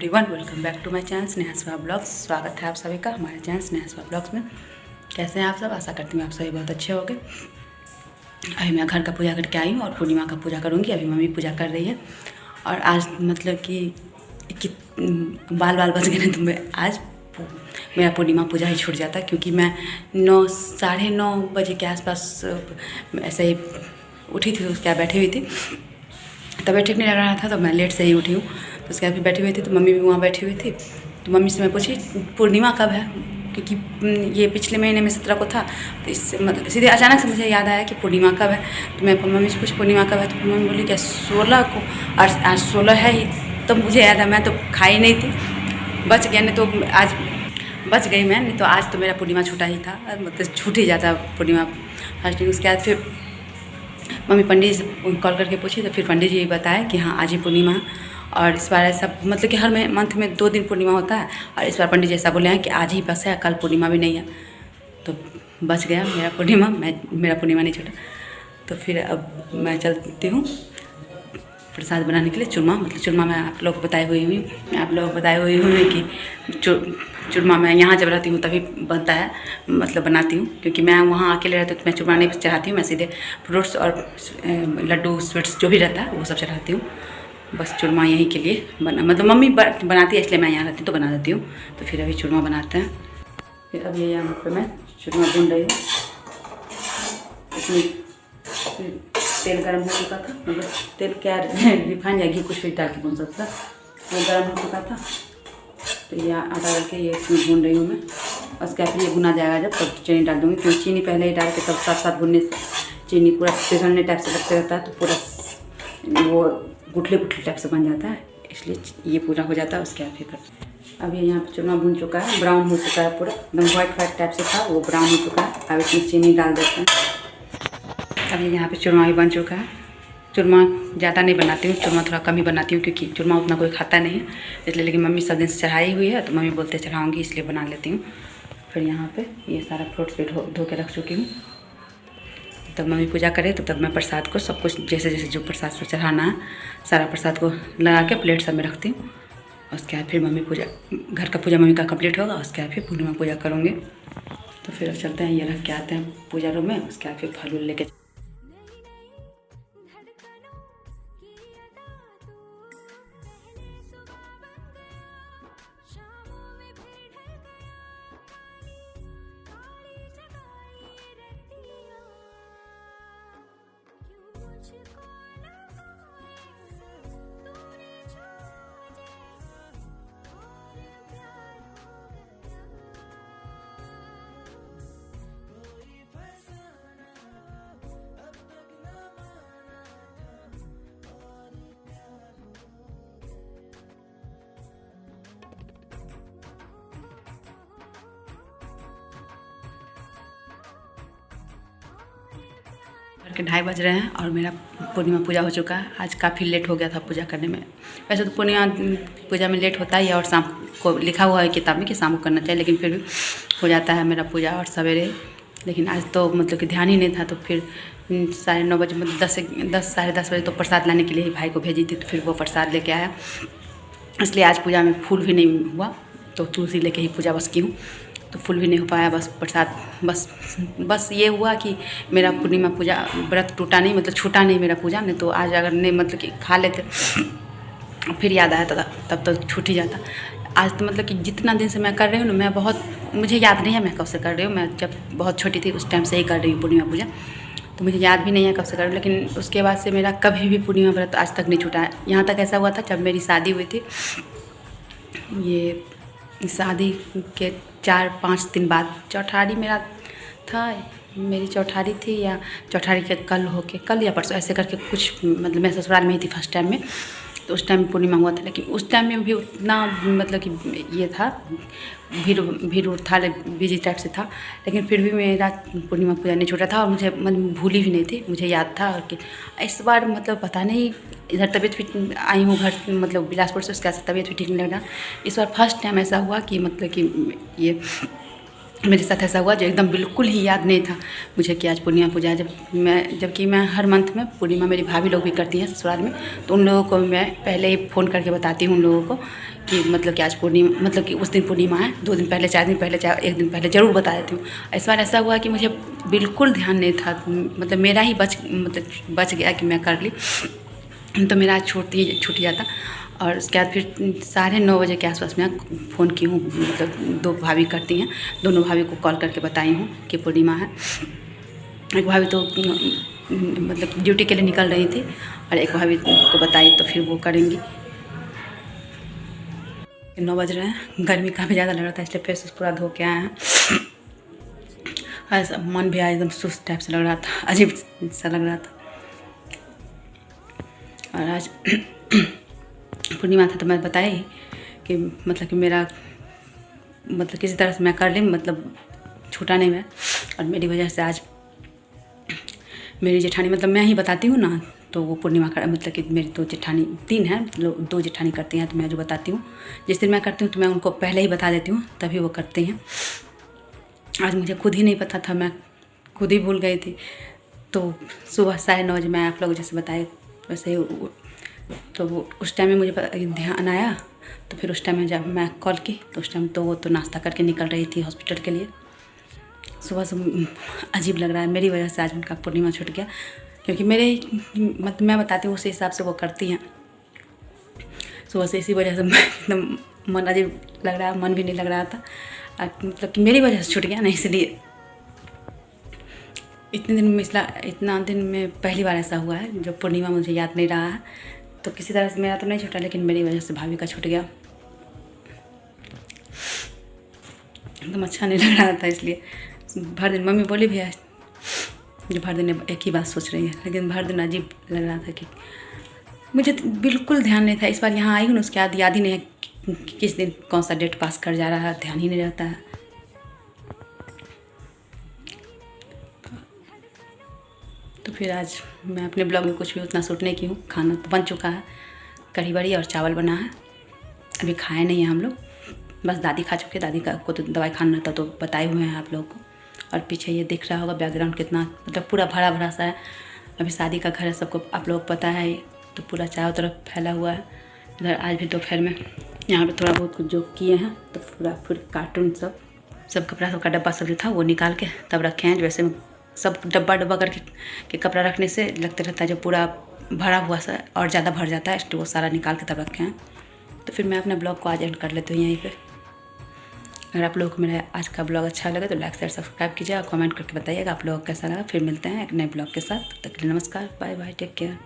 Everyone, welcome back to my channel Sneha blogs. स्वागत है आप सभी का हमारे चैनल स्नेहा ब्लॉग्स में। कैसे हैं आप सब? आशा करती हूँ आप सभी बहुत अच्छे होंगे। अभी मैं घर का पूजा करके आई हूँ और पूर्णिमा का पूजा करूँगी। अभी मम्मी पूजा कर रही है और आज मतलब कि बाल बच गए तो मैं आज मेरा पूर्णिमा पूजा ही छूट जाता, क्योंकि मैं 9 बजे के आसपास ऐसे ही उठी थी। उसके बाद बैठी हुई थी, तबीयत ठीक नहीं लग रहा था तो मैं लेट से ही उठी हूँ। तो उसके बाद फिर बैठी हुई थी तो मम्मी भी वहाँ बैठी हुई थी। तो मम्मी से मैं पूछी पूर्णिमा कब है, क्योंकि ये पिछले महीने में 17 को था। तो इससे मतलब सीधे अचानक से मुझे याद आया कि पूर्णिमा कब है। तो मैं मम्मी से पूछी पूर्णिमा कब है, तो मम्मी बोली क्या 16 को। और आज 16 है ही, तो मुझे याद है। मैं तो खाई नहीं थी, बच गया, नहीं तो आज बच गई मैं, नहीं तो आज तो मेरा पूर्णिमा छूटा ही था, मतलब छूट ही जाता पूर्णिमा फास्टिंग। उसके बाद फिर मम्मी पंडित जी से कॉल करके पूछी तो फिर पंडित जी बताए कि हाँ आज ही पूर्णिमा। और इस बार ऐसा मतलब कि हर मंथ में 2 दिन पूर्णिमा होता है, और इस बार पंडित जी ऐसा बोले हैं कि आज ही बस है, कल पूर्णिमा भी नहीं है। तो बच गया मेरा पूर्णिमा, मेरा पूर्णिमा नहीं छूटा। तो फिर अब मैं चलती हूँ प्रसाद बनाने के लिए। चूरमा, मतलब चूरमा मैं आप लोग को बताई हुई हूँ कि चूरमा मैं यहाँ जब रहती हूँ तभी बनता है, मतलब बनाती हूँ। क्योंकि मैं वहाँ अकेले रहती हूँ तो मैं चूरमा नहीं चढ़ाती हूँ, मैं सीधे फ्रूट्स और लड्डू स्वीट्स जो भी रहता है वो सब चढ़ाती हूँ। बस चूरमा यहीं के लिए मतलब मम्मी बनाती है, इसलिए मैं यहाँ रहती हूँ तो बना देती हूँ। तो फिर अभी चूरमा बनाते हैं। फिर अब ये यहाँ पर मैं चूरमा भून रही हूँ। इसमें तेल गरम हो चुका था, मतलब तेल क्या रिफाइंड या घी कुछ भी डाल के भून सकता। वो गरम हो चुका था तो ये आटा डाल के ये इसमें भून रही हूँ मैं। उसके बाद ये भुना जाएगा जब, तब चीनी डाल दूँगी, क्योंकि चीनी पहले ही डाल के तब साथ भूनने से चीनी पूरा पिघलने टाइप से लगता रहता है, तो पूरा वो गुठले टाइप से बन जाता है, इसलिए ये पूरा हो जाता है। उसके बाद फिर अब ये यहाँ पर चूरमा भून चुका है, ब्राउन हो चुका है, पूरा एकदम वाइट टाइप से था वो ब्राउन हो चुका है। अब इसमें चीनी डाल देते हैं। अब ये यहाँ पे चूरमा भी बन चुका है। चूरमा ज़्यादा नहीं बनाती हूँ, चूरमा थोड़ा कम ही बनाती हूँ, क्योंकि चूरमा उतना कोई खाता नहीं है इसलिए। लेकिन मम्मी सब दिन से चढ़ाई हुई है तो मम्मी बोलते चढ़ाऊँगी, इसलिए बना लेती हूँ। फिर यहाँ पे ये सारा फ्रूट्स भी धो के रख चुकी हूँ। तब मम्मी पूजा करे तो तब मैं प्रसाद को सब कुछ जैसे जो प्रसाद से चढ़ाना है सारा प्रसाद को लगा के प्लेट सब में रखती हूँ। उसके बाद फिर मम्मी पूजा, घर का पूजा मम्मी का कंप्लीट होगा। उसके बाद फिर पूर्णिमा पूजा करूँगी। तो फिर चलते हैं, ये रख के आते हैं पूजा रूम में। उसके बाद फिर फल लेके के 2:30 बज रहे हैं और मेरा पूर्णिमा पूजा हो चुका है। आज काफ़ी लेट हो गया था पूजा करने में। वैसे तो पूर्णिमा पूजा में लेट होता ही है, और शाम को लिखा हुआ है किताब में कि शाम को करना चाहिए, लेकिन फिर भी हो जाता है मेरा पूजा और सवेरे। लेकिन आज तो मतलब कि ध्यान ही नहीं था, तो फिर 9:30 बजे, मतलब 10 साढ़े 10 बजे तो प्रसाद लाने के लिए ही भाई को भेजी थी, तो फिर वो प्रसाद लेके आया। इसलिए आज पूजा में फूल भी नहीं हुआ, तो तुलसी लेके ही पूजा बस की हूँ। तो फूल भी नहीं हो पाया, बस प्रसाद बस ये हुआ कि मेरा पूर्णिमा पूजा व्रत टूटा नहीं, मतलब छूटा नहीं मेरा पूजा। नहीं तो आज अगर नहीं मतलब कि खा लेते फिर याद आया था तब तो छूट ही जाता। आज तो मतलब कि जितना दिन से मैं कर रही हूँ ना, मैं मुझे याद नहीं है मैं कब से कर रही हूँ। मैं जब बहुत छोटी थी उस टाइम से ही कर रही हूँ पूर्णिमा पूजा, तो मुझे याद भी नहीं है कब से कर रही हूँ। लेकिन उसके बाद से मेरा कभी भी पूर्णिमा व्रत आज तक नहीं छूटा है। यहाँ तक ऐसा हुआ था जब मेरी शादी हुई थी, ये शादी के 4-5 दिन बाद चौठारी मेरा था, मेरी चौठारी थी, या चौठारी के कल या परसों ऐसे करके कुछ, मतलब मैं ससुराल में ही थी फर्स्ट टाइम में। तो उस टाइम पूर्णिमा हुआ था, लेकिन उस टाइम में भी उतना मतलब कि ये था, भीड़ था, बिजी टाइप से था। लेकिन फिर भी मेरा पूर्णिमा पूजा नहीं छूटा था, और मुझे भूली भी नहीं थी, मुझे याद था। और कि इस बार मतलब पता नहीं, इधर तबीयत भी आई हूँ घर, मतलब बिलासपुर से, उसके बाद तबीयत भी ठीक नहीं लग रहा। इस बार फर्स्ट टाइम ऐसा हुआ कि मतलब कि ये मेरे साथ ऐसा हुआ जो एकदम बिल्कुल ही याद नहीं था मुझे कि आज पूर्णिमा पूजा है। जबकि मैं हर मंथ में पूर्णिमा मेरी भाभी लोग भी करती हैं ससुराल में, तो उन लोगों को मैं पहले ही फ़ोन करके बताती हूँ उन लोगों को कि मतलब कि आज पूर्णिमा, मतलब कि उस दिन पूर्णिमा है, 2 दिन पहले, 4 दिन पहले, 1 दिन पहले ज़रूर बता देती हूँ। इस बार ऐसा हुआ कि मुझे बिल्कुल ध्यान नहीं था, मतलब मेरा ही बच गया कि मैं कर ली, तो मेरा आज छूट गया था। और उसके बाद फिर 9:30 बजे के आसपास मैं फ़ोन की हूँ, मतलब 2 भाभी करती हैं, दोनों भाभी को कॉल करके बताई हूँ कि पूर्णिमा है। एक भाभी तो मतलब ड्यूटी के लिए निकल रही थी और एक भाभी को बताई तो फिर वो करेंगी। 9 बज रहे हैं, गर्मी काफ़ी ज़्यादा लग रहा था इसलिए फेस पूरा धो के आए हैं। ऐसा मन भी आज एकदम सुस्त टाइप से लग रहा था, अजीब सा लग रहा था। और आज पूर्णिमा था तो मैं बताई कि मतलब कि मेरा मतलब किसी तरह से मैं कर ली, मतलब छूटा नहीं मैं। और मेरी वजह से आज मेरी जेठानी, मतलब मैं ही बताती हूँ ना, तो वो पूर्णिमा का मतलब कि मेरी 2 जेठानी, 3 हैं, 2 जेठानी करती हैं, तो मैं जो बताती हूँ, जिस दिन मैं करती हूँ तो मैं उनको पहले ही बता देती हूँ, तभी वो करती हैं। आज मुझे खुद ही नहीं पता था, मैं खुद ही भूल गई थी। तो सुबह 9:30 बजे मैं आप लोग जैसे बताए वैसे ही, तो वो उस टाइम में मुझे ध्यान आया, तो फिर उस टाइम में जब मैं कॉल की तो उस टाइम तो वो तो नाश्ता करके निकल रही थी हॉस्पिटल के लिए। सुबह से अजीब लग रहा है, मेरी वजह से आज उनका पूर्णिमा छूट गया, क्योंकि मेरे मतलब मैं बताती हूँ उसी हिसाब से वो करती हैं। सुबह से इसी वजह से एकदम मन अजीब लग रहा है, मन भी नहीं लग रहा था, मतलब कि मेरी वजह से छूट गया ना, इसलिए। इतना दिन में पहली बार ऐसा हुआ है जो पूर्णिमा मुझे याद नहीं रहा है। तो किसी तरह से मेरा तो नहीं छूटा, लेकिन मेरी वजह से भाभी का छूट गया। एकदम अच्छा नहीं लग रहा था, इसलिए भर दिन मम्मी बोली भी है जो भर दिन एक ही बात सोच रही है, लेकिन भर दिन अजीब लग रहा था कि मुझे बिल्कुल ध्यान नहीं था। इस बार यहाँ आई हूँ ना, उसके बाद याद ही नहीं है कि किस दिन कौन सा डेट पास कर जा रहा है, ध्यान ही नहीं रहता है। तो फिर आज मैं अपने ब्लॉग में कुछ भी उतना शूट नहीं की हूँ। खाना तो बन चुका है, कढ़ी बड़ी और चावल बना है, अभी खाए नहीं हैं हम लोग, बस दादी खा चुके। दादी को तो दवाई खाना था तो बताए हुए हैं आप लोगों को। और पीछे ये दिख रहा होगा बैकग्राउंड कितना मतलब पूरा भरा भरा सा है। अभी शादी का घर है, सबको आप लोग पता है, तो पूरा चारों तरफ फैला हुआ है। इधर आज भी दोपहर में यहाँ पे थोड़ा बहुत कुछ जो किए हैं, तो पूरा कार्टून सब कपड़ा सबका डब्बा सब जो था वो निकाल के तब रखे हैं। वैसे सब डब्बा करके कपड़ा रखने से लगते रहता है जो पूरा भरा हुआ सा और ज़्यादा भर जाता है, इसलिए वो सारा निकाल के तब रखे हैं। तो फिर मैं अपना ब्लॉग को आज एंड कर लेती हूँ यहीं पे। अगर आप लोगों को मेरा आज का ब्लॉग अच्छा लगे तो लाइक शेयर सब्सक्राइब कीजिए और कमेंट करके बताइएगा आप लोगों को कैसा लगा। फिर मिलते हैं एक नए ब्लॉग के साथ, तब तक के लिए नमस्कार, बाय बाय, टेक केयर।